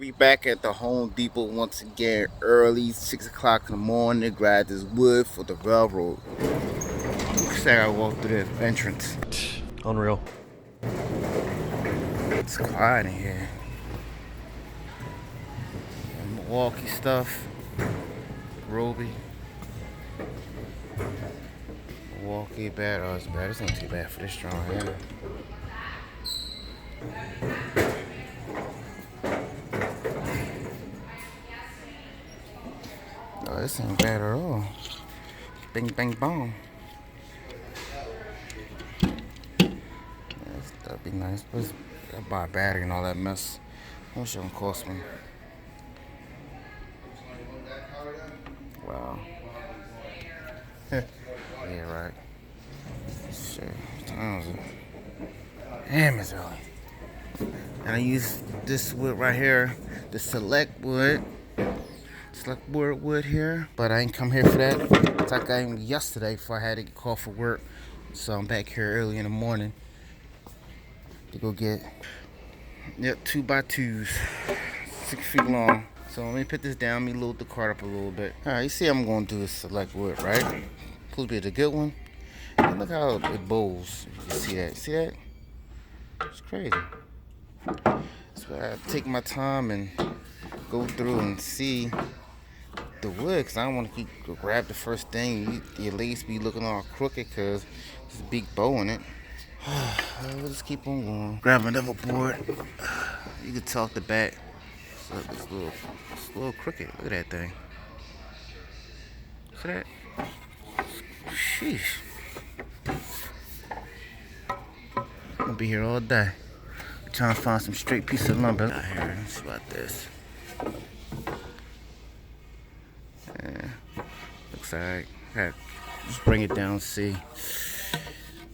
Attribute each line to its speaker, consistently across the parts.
Speaker 1: We back at the Home Depot once again, early 6 o'clock in the morning to grab this wood for the railroad. Looks like I walked through the entrance.
Speaker 2: Unreal.
Speaker 1: It's quiet in here. Milwaukee stuff. Roby. Milwaukee bad. Oh, it's bad. It's not too bad for this strong here. Oh, this ain't bad at all. Bing, bang, bong. That'd be nice. But I buy a battery and all that mess. How much it gonna cost me? Wow. Yeah, right. Shit. What time is it? Damn, it's early. And I use this wood right here, the select wood wood here. But I ain't come here for that. It's like I came yesterday before I had to get called for work. So I'm back here early in the morning to go get 2x2s, 6 feet long. So let me put this down, let me load the cart up a little bit. Alright, you see I'm gonna do is select wood, right? Supposed to be the good one. And look how it bowls. You can see that. See that? It's crazy. So I take my time and go through and see the wood, because I don't want to grab the first thing. Your legs be looking all crooked because there's a big bow in it. We'll just keep on going. Grab another board. You can tell the back. So it's a little crooked. Look at that thing. See that? Sheesh. I'm gonna be here all day. Trying to find some straight piece of lumber out here. Let's see about this. Yeah, looks alright. Just bring it down and see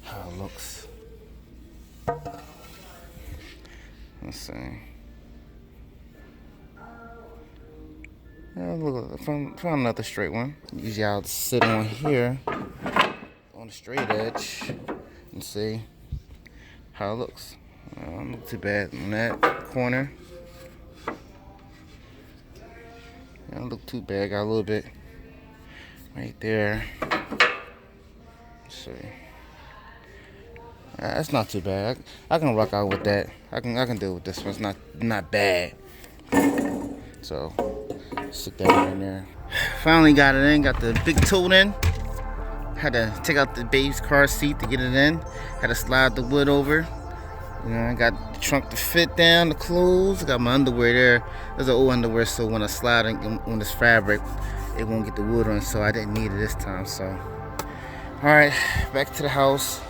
Speaker 1: how it looks. Let's see. Yeah, look, found another straight one. Usually I'll sit on here on the straight edge and see how it looks. Not too bad on that corner. Don't look too bad. Got a little bit right there. Let's see. That's not too bad. I can rock out with that. I can deal with this one. It's not bad. So stick that in there. Finally got it in. Got the big tool in. Had to take out the baby's car seat to get it in. Had to slide the wood over. You know, I got the trunk to fit down, the clothes. I got my underwear there. There's an old underwear, so when I slide on this fabric, it won't get the wood on. So I didn't need it this time. So, all right, back to the house.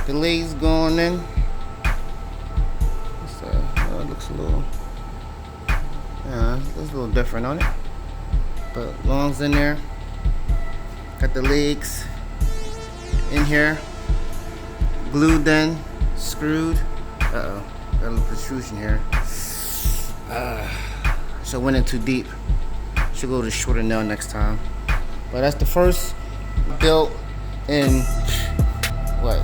Speaker 1: The legs going in. It looks a little, it's a little different on it. But long's in there. Got the legs in here, glued in, screwed. Got a little protrusion here. So went in too deep. Should go to shorter nail next time. But that's the first built in what,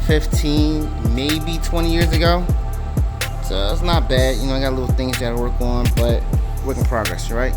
Speaker 1: 15, maybe 20 years ago. So it's not bad. You know, I got little things you gotta work on, but work in progress, right?